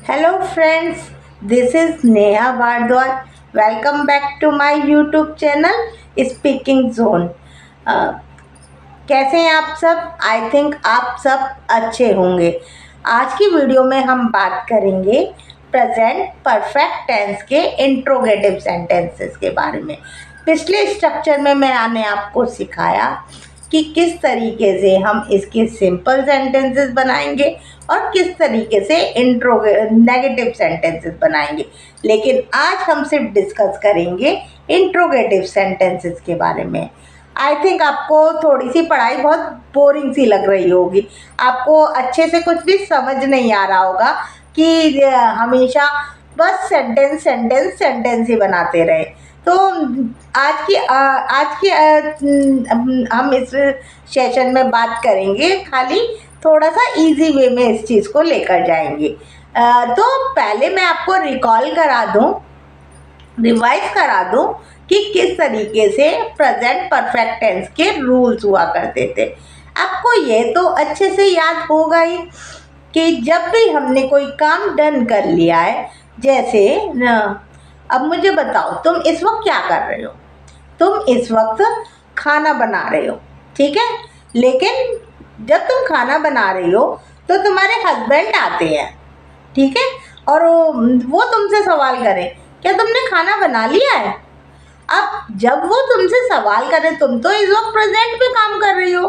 Hello friends, this is Neha Bhardwaj. Welcome back to my YouTube channel Speaking Zone. कैसे हैं आप सब? I think आप सब अच्छे होंगे। आज की वीडियो में हम बात करेंगे प्रेजेंट परफेक्ट टेंस के इंट्रोगेटिव सेंटेंसेस के बारे में। पिछले स्ट्रक्चर में मैंने आपको सिखाया कि किस तरीके से हम इसके सिंपल सेंटेंसेस बनाएंगे और किस तरीके से नेगेटिव सेंटेंसेस बनाएंगे, लेकिन आज हम सिर्फ डिस्कस करेंगे इंट्रोगेटिव सेंटेंसेस के बारे में। आई थिंक आपको थोड़ी सी पढ़ाई बहुत बोरिंग सी लग रही होगी, आपको अच्छे से कुछ भी समझ नहीं आ रहा होगा कि हमेशा बस सेंटेंस सेंटेंस सेंटेंस ही बनाते रहे। तो आज की हम इस सेशन में बात करेंगे, खाली थोड़ा सा इजी वे में इस चीज़ को लेकर जाएंगे। तो पहले मैं आपको रिकॉल करा दूं, रिवाइज करा दूं कि किस तरीके से प्रेजेंट परफेक्ट टेंस के रूल्स हुआ करते थे। आपको ये तो अच्छे से याद होगा ही कि जब भी हमने कोई काम डन कर लिया है, जैसे अब मुझे बताओ तुम इस वक्त क्या कर रहे हो? तुम इस वक्त खाना बना रहे हो, ठीक है। लेकिन जब तुम खाना बना रही हो तो तुम्हारे हस्बैंड आते हैं, ठीक है, और वो तुमसे सवाल करें क्या तुमने खाना बना लिया है? अब जब वो तुमसे सवाल करें, तुम तो इस वक्त प्रेजेंट में काम कर रही हो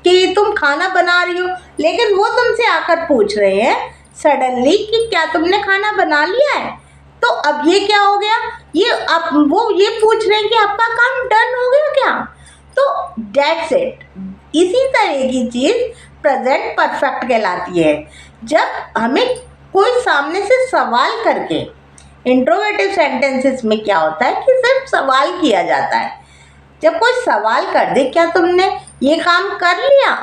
कि तुम खाना बना रही हो, लेकिन वो तुमसे आकर पूछ रहे हैं सडनली कि क्या तुमने खाना बना लिया है। तो अब ये क्या हो गया, वो ये पूछ रहे हैं कि आपका काम डन हो गया क्या? तो दैट्स इट। इसी तरह की चीज़ प्रेजेंट परफेक्ट कहलाती है। जब हमें कोई सामने से सवाल करके, इंट्रोगेटिव सेंटेंसेस में क्या होता है कि सिर्फ सवाल किया जाता है। जब कोई सवाल कर दे क्या तुमने ये काम कर लिया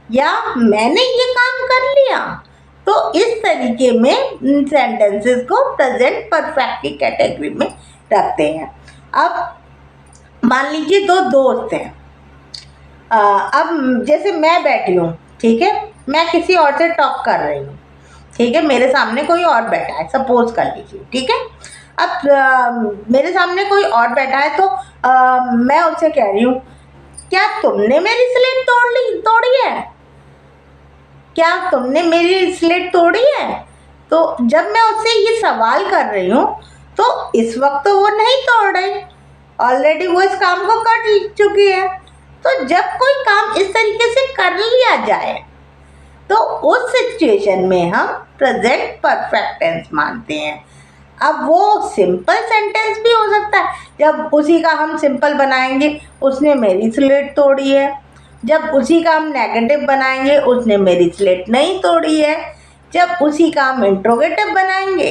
या मैंने ये काम कर लिया, तो इस तरीके में सेंटेंसेस को प्रेजेंट परफेक्ट की कैटेगरी में रखते हैं। अब मान लीजिए दो दोस्त हैं, अब जैसे मैं बैठी हूँ, ठीक है, मैं किसी और से टॉक कर रही हूँ, ठीक है, मेरे सामने कोई और बैठा है, सपोज कर लीजिए, ठीक है। अब मेरे सामने कोई और बैठा है तो मैं उससे कह रही हूँ क्या तुमने मेरी स्लेट तोड़ी है? क्या तुमने मेरी स्लेट तोड़ी है? तो जब मैं उससे ये सवाल कर रही हूँ तो इस वक्त तो वो नहीं तोड़ रही, ऑलरेडी वो इस काम को कर चुकी है। तो जब कोई काम इस तरीके से कर लिया जाए तो उस सिचुएशन में हम प्रेजेंट परफेक्ट टेंस मानते हैं। अब वो सिंपल सेंटेंस भी हो सकता है, जब उसी का हम सिंपल बनाएंगे उसने मेरी स्लेट तोड़ी है। जब उसी का हम नेगेटिव बनाएंगे उसने मेरी स्लेट नहीं तोड़ी है। जब उसी का हम इंट्रोगेटिव बनाएंगे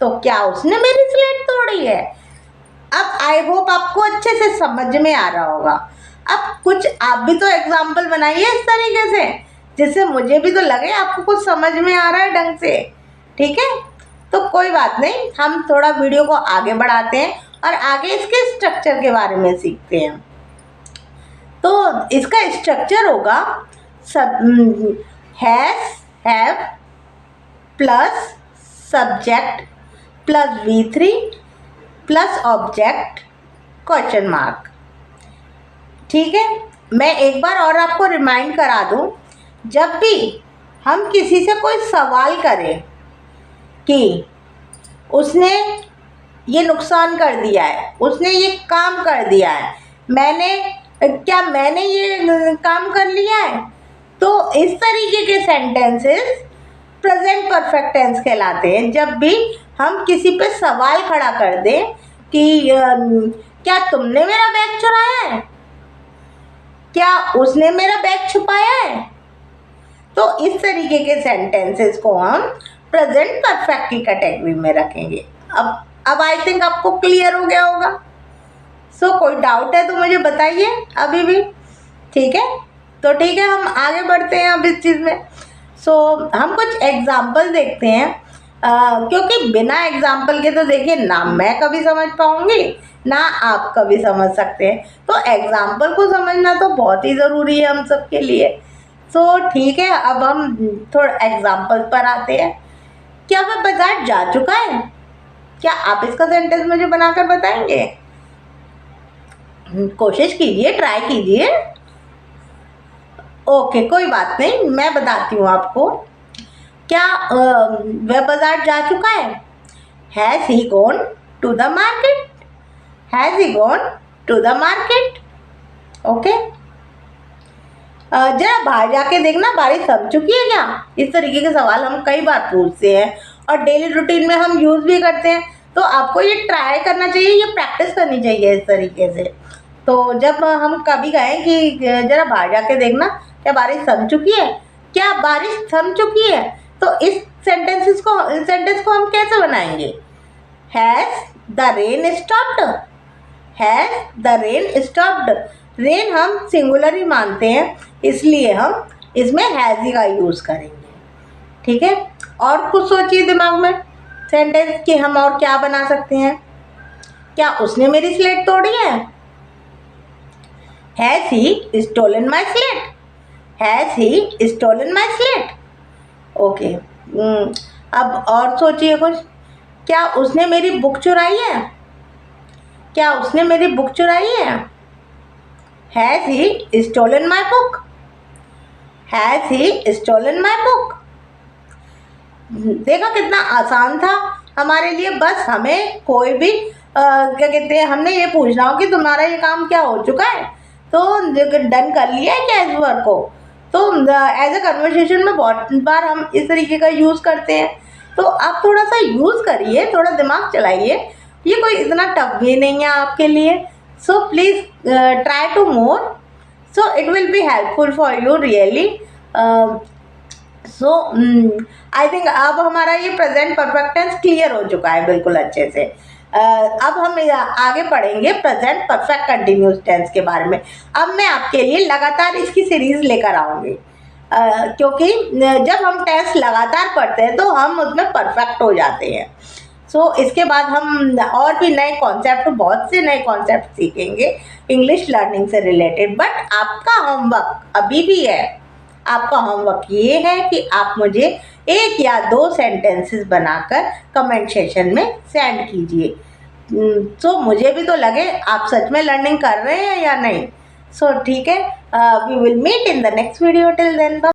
तो क्या उसने मेरी स्लेट तोड़ी है। अब आई होप आपको अच्छे से समझ में आ रहा होगा। अब कुछ आप भी तो एग्जाम्पल बनाइए इस तरीके से, जिससे मुझे भी तो लगे आपको कुछ समझ में आ रहा है ढंग से, ठीक है। तो कोई बात नहीं, हम थोड़ा वीडियो को आगे बढ़ाते हैं और आगे इसके स्ट्रक्चर के बारे में सीखते हैं। तो इसका स्ट्रक्चर होगा has, have plus subject plus V3 plus object question mark, ठीक है। मैं एक बार और आपको रिमाइंड करा दूं, जब भी हम किसी से कोई सवाल करें कि उसने ये नुकसान कर दिया है, उसने ये काम कर दिया है, क्या मैंने ये काम कर लिया है, तो इस तरीके के सेंटेंसेस प्रेजेंट परफेक्ट टेंस कहलाते हैं। जब भी हम किसी पे सवाल खड़ा कर दें कि क्या तुमने मेरा बैग चुराया है, क्या उसने मेरा बैग छुपाया है, तो इस तरीके के सेंटेंसेस को हम प्रेजेंट परफेक्ट की कैटेगरी में रखेंगे। अब आई थिंक आपको क्लियर हो गया होगा। कोई डाउट है तो मुझे बताइए अभी भी, ठीक है। तो ठीक है, हम आगे बढ़ते हैं अब इस चीज़ में। हम कुछ एग्जाम्पल देखते हैं, क्योंकि बिना एग्जाम्पल के तो देखिए ना मैं कभी समझ पाऊंगी ना आप कभी समझ सकते हैं। तो एग्जाम्पल को समझना तो बहुत ही ज़रूरी है हम सब के लिए। ठीक है, अब हम थोड़ा एग्जाम्पल पर आते हैं। क्या वह बाजार जा चुका है? क्या आप इसका सेंटेंस मुझे बनाकर बताएंगे? कोशिश कीजिए, ट्राई कीजिए। ओके, कोई बात नहीं, मैं बताती हूँ आपको। क्या वह बाजार जा चुका है? Has he gone to the market? Has he gone to the market? Okay. जरा बाहर जाके देखना, बारिश थम चुकी है क्या? इस तरीके के सवाल हम कई बार पूछते हैं और डेली रूटीन में हम यूज़ भी करते हैं। तो आपको ये ट्राई करना चाहिए, ये प्रैक्टिस करनी चाहिए इस तरीके से। तो जब हम कभी कहें कि जरा बाहर जाके देखना, क्या बारिश थम चुकी है? क्या बारिश थम चुकी है? तो इस सेंटेंस को हम कैसे बनाएंगे? Has the rain stopped? Has the rain stopped? Rain हम सिंगुलर ही मानते हैं, इसलिए हम इसमें हैज़ ही का यूज़ करेंगे। ठीक है, और कुछ सोचिए दिमाग में सेंटेंस कि हम और क्या बना सकते हैं। क्या उसने मेरी स्लेट तोड़ी है? Has he stolen my slate? Has he stolen my slate? Okay. अब और सोचिए कुछ। क्या उसने मेरी बुक चुराई है? क्या उसने मेरी बुक चुराई है? Has he stolen my book? Has he stolen my book? देखा कितना आसान था हमारे लिए। बस हमें कोई भी क्या कहते हैं, हमने ये पूछना हो कि तुम्हारा ये काम क्या हो चुका है, तो डन कर लिया है क्या इस वर्क को। तो एज अ कन्वर्सेशन में बहुत बार हम इस तरीके का यूज़ करते हैं। तो आप थोड़ा सा यूज़ करिए, थोड़ा दिमाग चलाइए, ये कोई इतना टफ भी नहीं है आपके लिए। So please try two more, so it will be helpful for you really. So I think अब हमारा ये प्रेजेंट परफेक्ट टेंस क्लियर हो चुका है बिल्कुल अच्छे से। अब हम आगे पढ़ेंगे प्रेजेंट परफेक्ट कंटिन्यूस टेंस के बारे में। अब मैं आपके लिए लगातार इसकी सीरीज लेकर आऊँगी, क्योंकि जब हम टेंस लगातार पढ़ते हैं तो हम उसमें परफेक्ट हो जाते हैं। सो इसके बाद हम और भी नए कॉन्सेप्ट, बहुत से नए कॉन्सेप्ट सीखेंगे इंग्लिश लर्निंग से रिलेटेड। बट आपका होमवर्क अभी भी है। आपका होमवर्क ये है कि आप मुझे 1 या 2 सेंटेंसेस बनाकर कमेंट सेक्शन में सेंड कीजिए। सो मुझे भी तो लगे आप सच में लर्निंग कर रहे हैं या नहीं। सो ठीक है, we will meet in the next video. Till then bye.